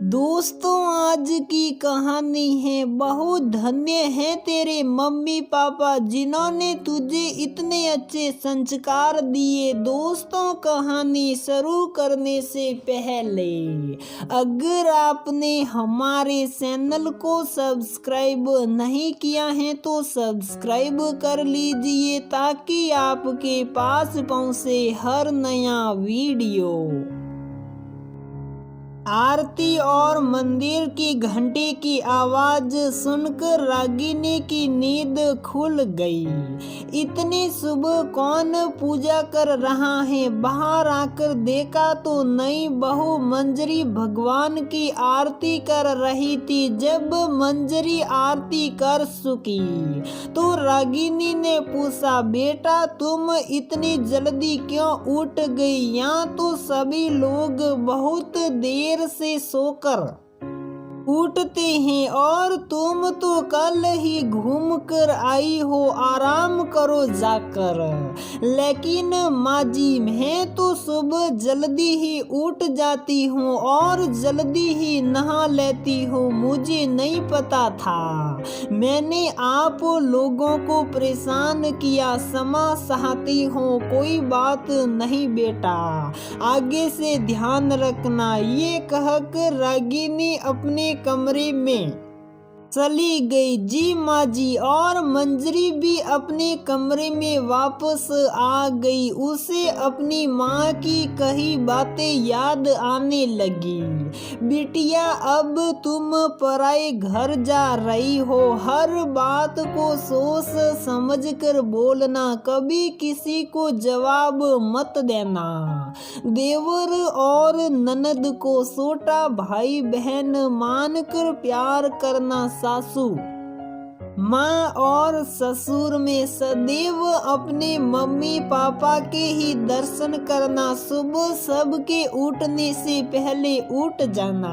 दोस्तों, आज की कहानी है। बहुत धन्य है तेरे मम्मी पापा जिन्होंने तुझे इतने अच्छे संस्कार दिए। दोस्तों, कहानी शुरू करने से पहले अगर आपने हमारे चैनल को सब्सक्राइब नहीं किया है तो सब्सक्राइब कर लीजिए ताकि आपके पास पहुंचे हर नया वीडियो। आरती और मंदिर की घंटी की आवाज सुनकर रागिनी की नींद खुल गई। इतनी सुबह कौन पूजा कर रहा है? बाहर आकर देखा तो नई बहू मंजरी भगवान की आरती कर रही थी। जब मंजरी आरती कर चुकी तो रागिनी ने पूछा, बेटा तुम इतनी जल्दी क्यों उठ गई? यहाँ तो सभी लोग बहुत देर से सोकर उठते हैं और तुम तो कल ही घूम कर आई हो। आराम करो जाकर। लेकिन माँ जी, मैं तो सुबह जल्दी ही उठ जाती हूँ और जल्दी ही नहा लेती हूँ। मुझे नहीं पता था मैंने आप लोगों को परेशान किया। क्षमा चाहती हूँ। कोई बात नहीं बेटा, आगे से ध्यान रखना। ये कहकर रागिनी अपने कमरे में चली गई। जी माँ जी। और मंजरी भी अपने कमरे में वापस आ गई। उसे अपनी माँ की कही बातें याद आने लगी। बिटिया, अब तुम पराए घर जा रही हो। हर बात को सोच समझ कर बोलना। कभी किसी को जवाब मत देना। देवर और ननद को छोटा भाई बहन मानकर प्यार करना। सासू माँ और ससुर में सदैव अपने मम्मी पापा के ही दर्शन करना। सुबह सबके उठने से पहले उठ जाना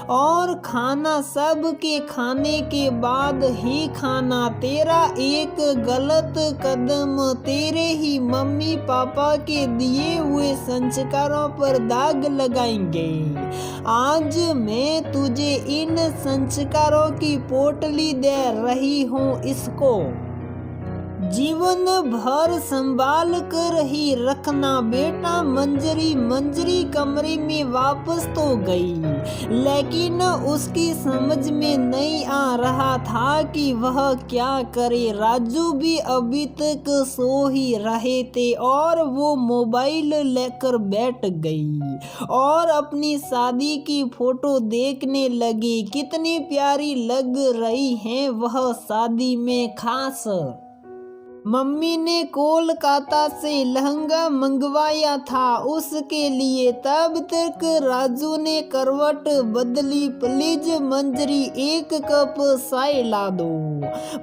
और खाना सबके खाने के बाद ही खाना। तेरा एक गलत कदम तेरे ही मम्मी पापा के दिए हुए संस्कारों पर दाग लगाएंगे। आज मैं तुझे इन संस्कारों की पोटली दे रही हूँ। इसको जीवन भर संभाल कर ही रखना। बेटा मंजरी कमरे में वापस तो गई, लेकिन उसकी समझ में नहीं आ रहा था कि वह क्या करे। राजू भी अभी तक सो ही रहे थे और वो मोबाइल लेकर बैठ गई और अपनी शादी की फोटो देखने लगी। कितनी प्यारी लग रही है वह शादी में। खास मम्मी ने कोलकाता से लहंगा मंगवाया था उसके लिए। तब तक राजू ने करवट बदली। प्लीज मंजरी, एक कप चाय ला दो।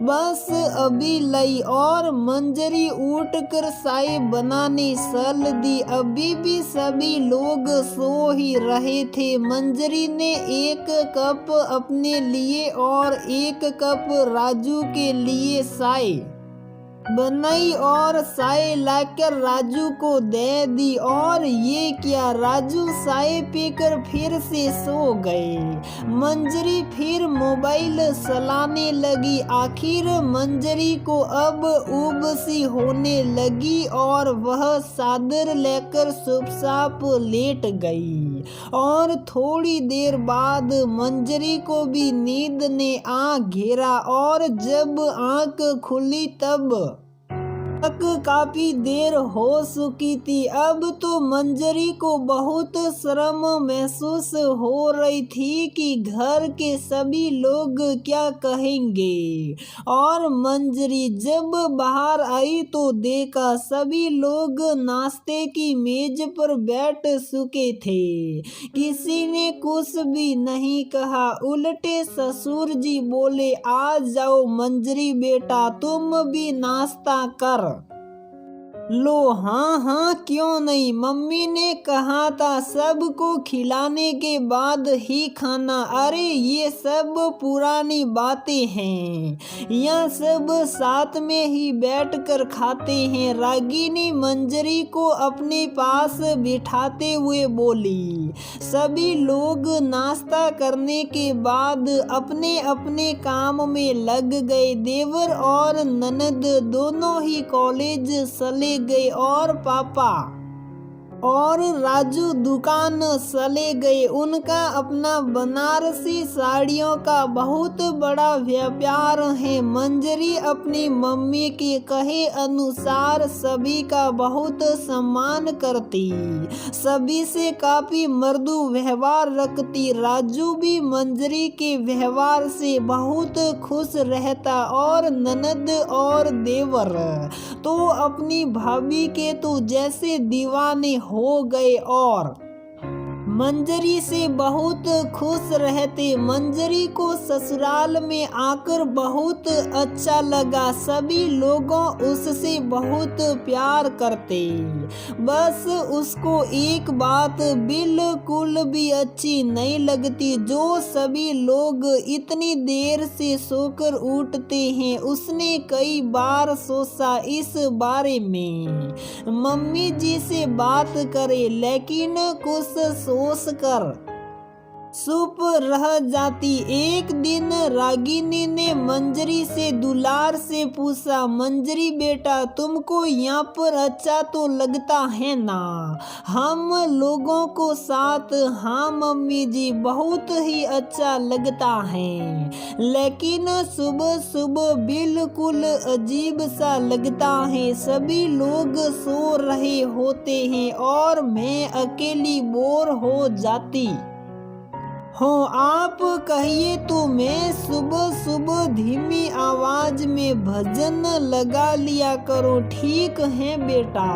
बस अभी लाई। और मंजरी उठकर चाय बनाने चल दी। अभी भी सभी लोग सो ही रहे थे। मंजरी ने एक कप अपने लिए और एक कप राजू के लिए चाय बनाई और चाय लाकर राजू को दे दी। और ये क्या, राजू चाय पीकर फिर से सो गए। मंजरी फिर मोबाइल चलाने लगी। आखिर मंजरी को अब ऊब सी होने लगी और वह चादर लेकर चुपचाप लेट गई। और थोड़ी देर बाद मंजरी को भी नींद ने आ घेरा और जब आंख खुली तब तक काफी देर हो चुकी थी। अब तो मंजरी को बहुत शर्म महसूस हो रही थी कि घर के सभी लोग क्या कहेंगे। और मंजरी जब बाहर आई तो देखा सभी लोग नाश्ते की मेज पर बैठ चुके थे। किसी ने कुछ भी नहीं कहा। उल्टे ससुर जी बोले, आ जाओ मंजरी बेटा, तुम भी नाश्ता कर। लो हाँ हाँ क्यों नहीं, मम्मी ने कहा था सबको खिलाने के बाद ही खाना। अरे ये सब पुरानी बातें हैं, यहाँ सब साथ में ही बैठकर खाते हैं। रागिनी मंजरी को अपने पास बिठाते हुए बोली। सभी लोग नाश्ता करने के बाद अपने अपने काम में लग गए। देवर और ननद दोनों ही कॉलेज चले गए और पापा और राजू दुकान चले गए। उनका अपना बनारसी साड़ियों का बहुत बड़ा व्यापार है। मंजरी अपनी मम्मी के कहे अनुसार सभी का बहुत सम्मान करती, सभी से काफी मृदु व्यवहार रखती। राजू भी मंजरी के व्यवहार से बहुत खुश रहता और ननद और देवर तो अपनी भाभी के तो जैसे दीवाने हो गए और मंजरी से बहुत खुश रहते। मंजरी को ससुराल में आकर बहुत अच्छा लगा। सभी लोगों उससे बहुत प्यार करते, बस उसको एक बात बिल्कुल भी अच्छी नहीं लगती, जो सभी लोग इतनी देर से सोकर उठते हैं। उसने कई बार सोचा इस बारे में मम्मी जी से बात करे, लेकिन कुछ सोच कर चुप रह जाती। एक दिन रागिनी ने मंजरी से दुलार से पूछा, मंजरी बेटा तुमको यहाँ पर अच्छा तो लगता है ना? हम लोगों को साथ। हाँ मम्मी जी बहुत ही अच्छा लगता है, लेकिन सुबह सुबह बिल्कुल अजीब सा लगता है। सभी लोग सो रहे होते हैं और मैं अकेली बोर हो जाती हो। आप कहिए तो मैं सुबह सुबह धीमी आवाज में भजन लगा लिया करो। ठीक है बेटा,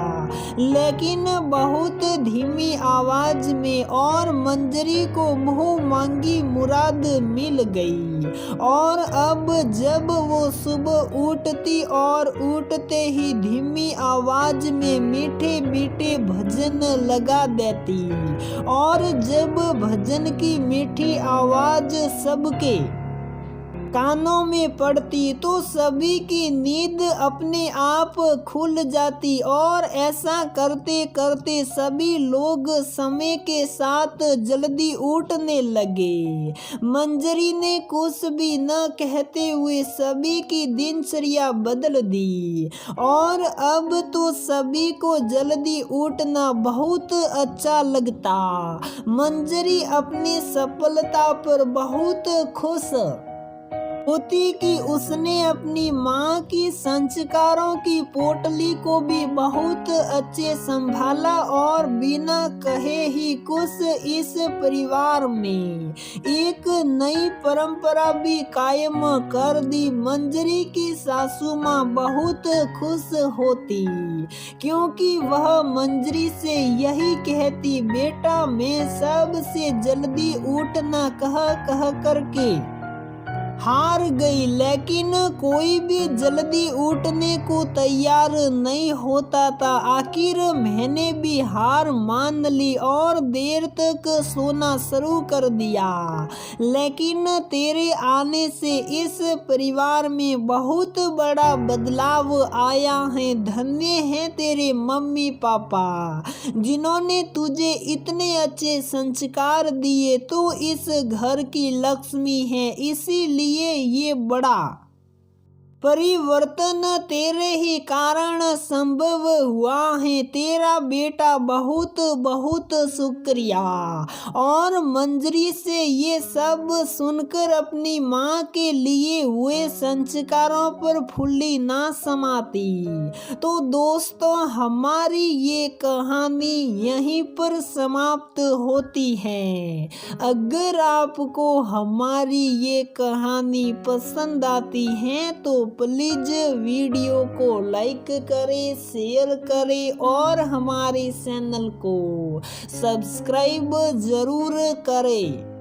लेकिन बहुत धीमी आवाज में। और मंजरी को मुंह मांगी मुराद मिल गई और अब जब वो सुबह उठती और उठते ही धीमी आवाज में मीठे मीठे भजन लगा देती और जब भजन की मीठी आवाज सबके कानों में पड़ती तो सभी की नींद अपने आप खुल जाती। और ऐसा करते करते सभी लोग समय के साथ जल्दी उठने लगे। मंजरी ने कुछ भी न कहते हुए सभी की दिनचर्या बदल दी और अब तो सभी को जल्दी उठना बहुत अच्छा लगता। मंजरी अपनी सफलता पर बहुत खुश होती कि उसने अपनी माँ की संस्कारों की पोटली को भी बहुत अच्छे संभाला और बिना कहे ही कुछ इस परिवार में एक नई परंपरा भी कायम कर दी। मंजरी की सासू माँ बहुत खुश होती क्योंकि वह मंजरी से यही कहती, बेटा मैं सबसे जल्दी उठना कह करके हार गई, लेकिन कोई भी जल्दी उठने को तैयार नहीं होता था। आखिर मैंने भी हार मान ली और देर तक सोना शुरू कर दिया, लेकिन तेरे आने से इस परिवार में बहुत बड़ा बदलाव आया है। धन्य है तेरे मम्मी पापा जिन्होंने तुझे इतने अच्छे संस्कार दिए। तो इस घर की लक्ष्मी है, इसीलिए ये बड़ा परिवर्तन तेरे ही कारण संभव हुआ है। तेरा बेटा बहुत बहुत शुक्रिया। और मंजरी से ये सब सुनकर अपनी माँ के लिए हुए संस्कारों पर फुल्ली ना समाती। तो दोस्तों हमारी ये कहानी यहीं पर समाप्त होती है। अगर आपको हमारी ये कहानी पसंद आती है तो प्लीज वीडियो को लाइक करें, शेयर करें और हमारे चैनल को सब्सक्राइब जरूर करें।